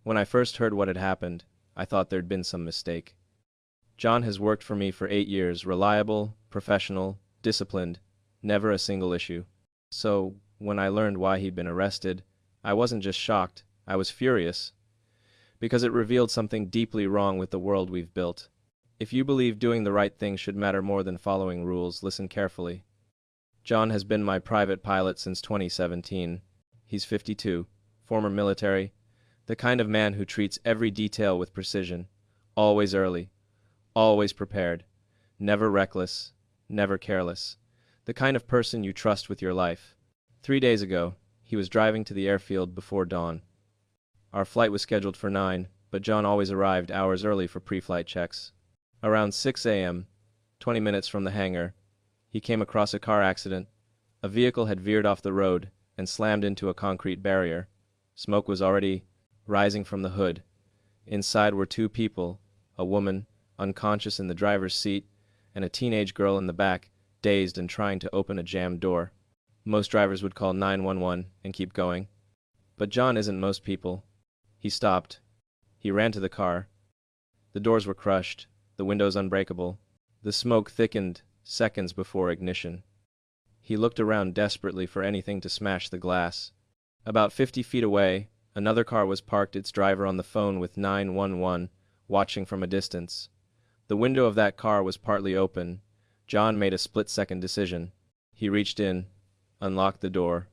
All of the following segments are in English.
When I first heard what had happened, I thought there'd been some mistake. John has worked for me for 8 years, reliable, professional, disciplined, never a single issue. So, when I learned why he'd been arrested, I wasn't just shocked, I was furious, because it revealed something deeply wrong with the world we've built. If you believe doing the right thing should matter more than following rules, listen carefully. John has been my private pilot since 2017. He's 52, former military, the kind of man who treats every detail with precision, always early, always prepared, never reckless, never careless, the kind of person you trust with your life. 3 days ago, he was driving to the airfield before dawn. Our flight was scheduled for 9, but John always arrived hours early for pre-flight checks. Around 6 a.m., 20 minutes from the hangar, he came across a car accident. A vehicle had veered off the road and slammed into a concrete barrier. Smoke was already rising from the hood. Inside were 2 people, a woman, unconscious in the driver's seat, and a teenage girl in the back, dazed and trying to open a jammed door. Most drivers would call 911 and keep going. But John isn't most people. He stopped. He ran to the car. The doors were crushed, the windows unbreakable. The smoke thickened seconds before ignition. He looked around desperately for anything to smash the glass. About 50 feet away, another car was parked, its driver on the phone with 911, watching from a distance. The window of that car was partly open. John made a split-second decision. He reached in, unlocked the door,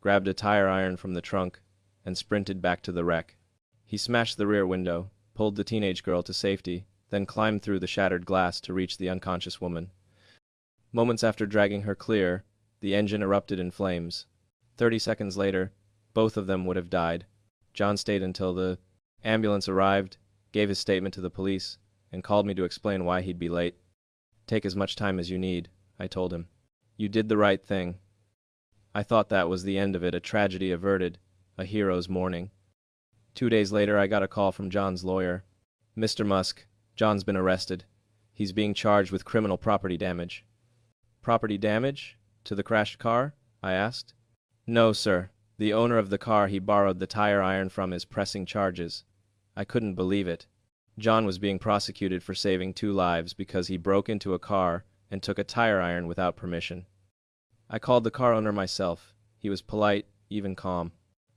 grabbed a tire iron from the trunk, and sprinted back to the wreck. He smashed the rear window, pulled the teenage girl to safety, then climbed through the shattered glass to reach the unconscious woman. Moments after dragging her clear, the engine erupted in flames. 30 seconds later, both of them would have died. John stayed until the ambulance arrived, gave his statement to the police, and called me to explain why he'd be late. "Take as much time as you need," I told him. "You did the right thing." I thought that was the end of it, a tragedy averted, a hero's mourning. 2 days later, I got a call from John's lawyer. "Mr. Musk, John's been arrested. He's being charged with criminal property damage." "Property damage? To the crashed car?" I asked. "No, sir. The owner of the car he borrowed the tire iron from is pressing charges." I couldn't believe it. John was being prosecuted for saving 2 lives because he broke into a car and took a tire iron without permission. I called the car owner myself. He was polite, even calm.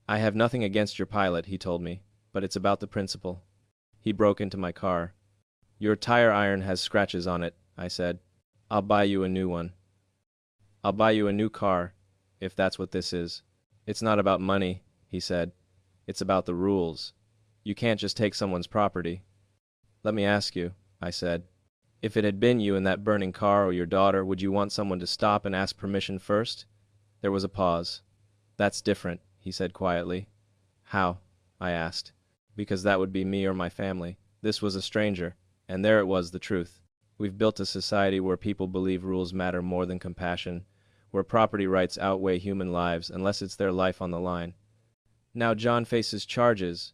"I have nothing against your pilot," he told me, "but it's about the principle." He broke into my car. "Your tire iron has scratches on it," I said. "I'll buy you a new one." "I'll buy you a new car, if that's what this is." "It's not about money," he said. "It's about the rules. You can't just take someone's property." "Let me ask you," I said. "If it had been you in that burning car or your daughter, would you want someone to stop and ask permission first?" There was a pause. "That's different," he said quietly. "How?" I asked. "Because that would be me or my family. This was a stranger, and there it was, the truth. We've built a society where people believe rules matter more than compassion, where property rights outweigh human lives unless it's their life on the line. Now John faces charges,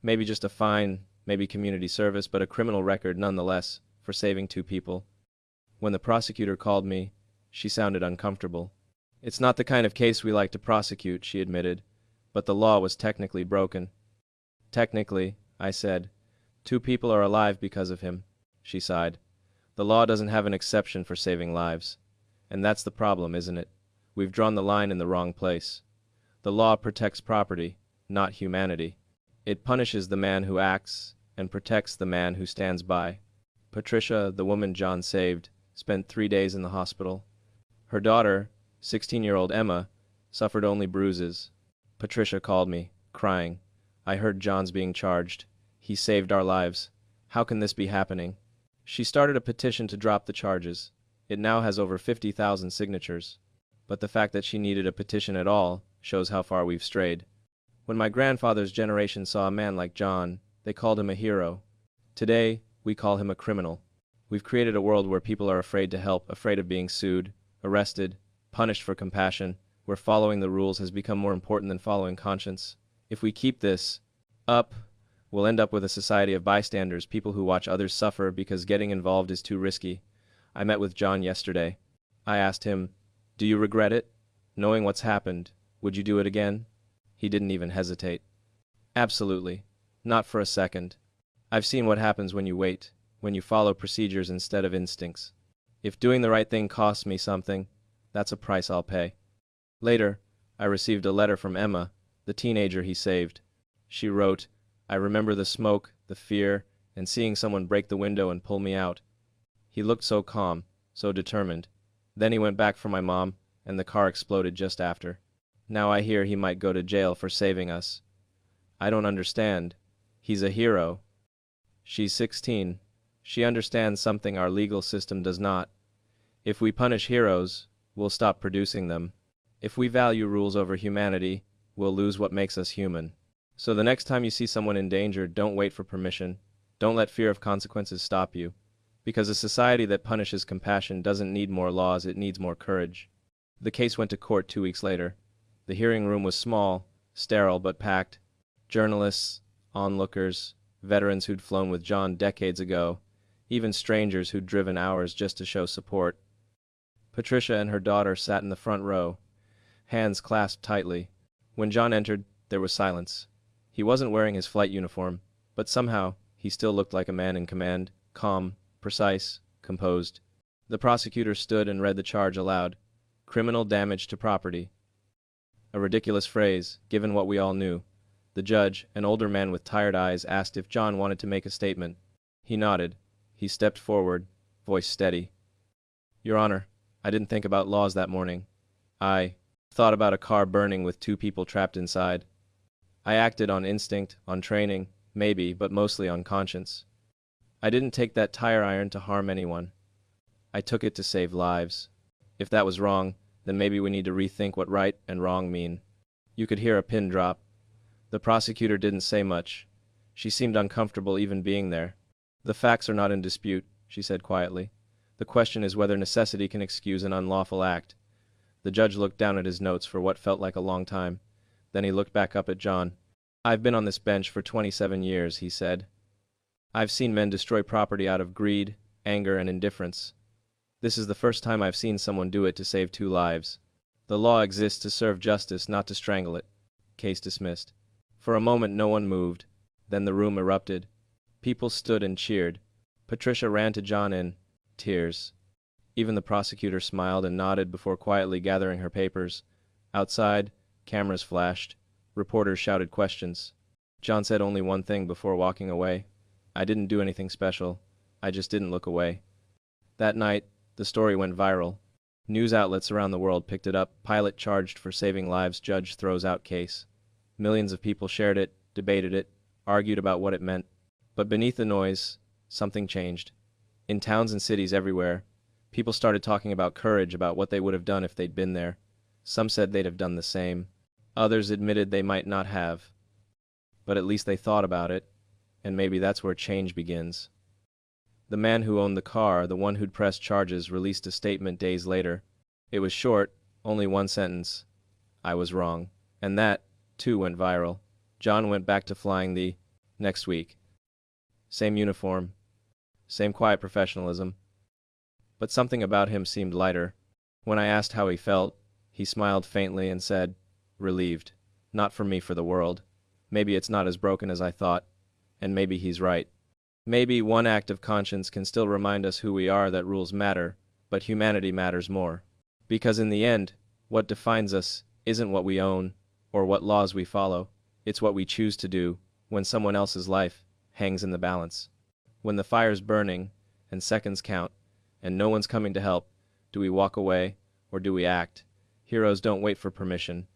maybe just a fine, maybe community service, but a criminal record nonetheless, for saving 2 people. When the prosecutor called me, she sounded uncomfortable. "It's not the kind of case we like to prosecute," she admitted, "but the law was technically broken." "Technically," I said. "2 people are alive because of him," she sighed. "The law doesn't have an exception for saving lives. And that's the problem, isn't it? We've drawn the line in the wrong place. The law protects property, not humanity. It punishes the man who acts and protects the man who stands by." Patricia, the woman John saved, spent 3 days in the hospital. Her daughter, 16-year-old Emma, suffered only bruises. Patricia called me, crying. "I heard John's being charged. He saved our lives. How can this be happening?" She started a petition to drop the charges. It now has over 50,000 signatures. But the fact that she needed a petition at all shows how far we've strayed. When my grandfather's generation saw a man like John, they called him a hero. Today, we call him a criminal. We've created a world where people are afraid to help, afraid of being sued, arrested, punished for compassion, where following the rules has become more important than following conscience. If we keep this up, we'll end up with a society of bystanders, people who watch others suffer because getting involved is too risky. I met with John yesterday. I asked him, "Do you regret it? Knowing what's happened, would you do it again?" He didn't even hesitate. "Absolutely. Not for a second. I've seen what happens when you wait, when you follow procedures instead of instincts. If doing the right thing costs me something, that's a price I'll pay. Later, I received a letter from Emma, the teenager he saved. She wrote, "I remember the smoke, the fear, and seeing someone break the window and pull me out. He looked so calm, so determined. Then he went back for my mom, and the car exploded just after. Now I hear he might go to jail for saving us. I don't understand. He's a hero." She's 16. She understands something our legal system does not. If we punish heroes, we'll stop producing them. If we value rules over humanity, we'll lose what makes us human. So the next time you see someone in danger, don't wait for permission. Don't let fear of consequences stop you. Because a society that punishes compassion doesn't need more laws, it needs more courage. The case went to court 2 weeks later. The hearing room was small, sterile but packed. Journalists, onlookers, veterans who'd flown with John decades ago, even strangers who'd driven hours just to show support. Patricia and her daughter sat in the front row, hands clasped tightly. When John entered, there was silence. He wasn't wearing his flight uniform, but somehow he still looked like a man in command, calm, precise, composed. The prosecutor stood and read the charge aloud. Criminal damage to property. A ridiculous phrase, given what we all knew. The judge, an older man with tired eyes, asked if John wanted to make a statement. He nodded. He stepped forward, voice steady. "Your Honor, I didn't think about laws that morning. I thought about a car burning with 2 people trapped inside. I acted on instinct, on training, maybe, but mostly on conscience. I didn't take that tire iron to harm anyone. I took it to save lives. If that was wrong, then maybe we need to rethink what right and wrong mean." You could hear a pin drop. The prosecutor didn't say much. She seemed uncomfortable even being there. "The facts are not in dispute," she said quietly. "The question is whether necessity can excuse an unlawful act." The judge looked down at his notes for what felt like a long time. Then he looked back up at John. "I've been on this bench for 27 years, he said. "I've seen men destroy property out of greed, anger, and indifference. This is the first time I've seen someone do it to save 2 lives. The law exists to serve justice, not to strangle it." Case dismissed. For a moment no one moved. Then the room erupted. People stood and cheered. Patricia ran to John in tears. Even the prosecutor smiled and nodded before quietly gathering her papers. Outside, cameras flashed. Reporters shouted questions. John said only one thing before walking away. "I didn't do anything special. I just didn't look away." That night, the story went viral. News outlets around the world picked it up. Pilot charged for saving lives, judge throws out case. Millions of people shared it, debated it, argued about what it meant. But beneath the noise, something changed. In towns and cities everywhere, people started talking about courage, about what they would have done if they'd been there. Some said they'd have done the same. Others admitted they might not have. But at least they thought about it, and maybe that's where change begins. The man who owned the car, the one who'd pressed charges, released a statement days later. It was short, only one sentence. "I was wrong." And that, too, went viral. John went back to flying the next week. Same uniform, same quiet professionalism. But something about him seemed lighter. When I asked how he felt, he smiled faintly and said, "Relieved. Not for me, for the world. Maybe it's not as broken as I thought. And maybe he's right. Maybe one act of conscience can still remind us who we are, that rules matter, but humanity matters more. Because in the end, what defines us isn't what we own or what laws we follow. It's what we choose to do when someone else's life hangs in the balance. When the fire's burning and seconds count and no one's coming to help, do we walk away or do we act? Heroes don't wait for permission.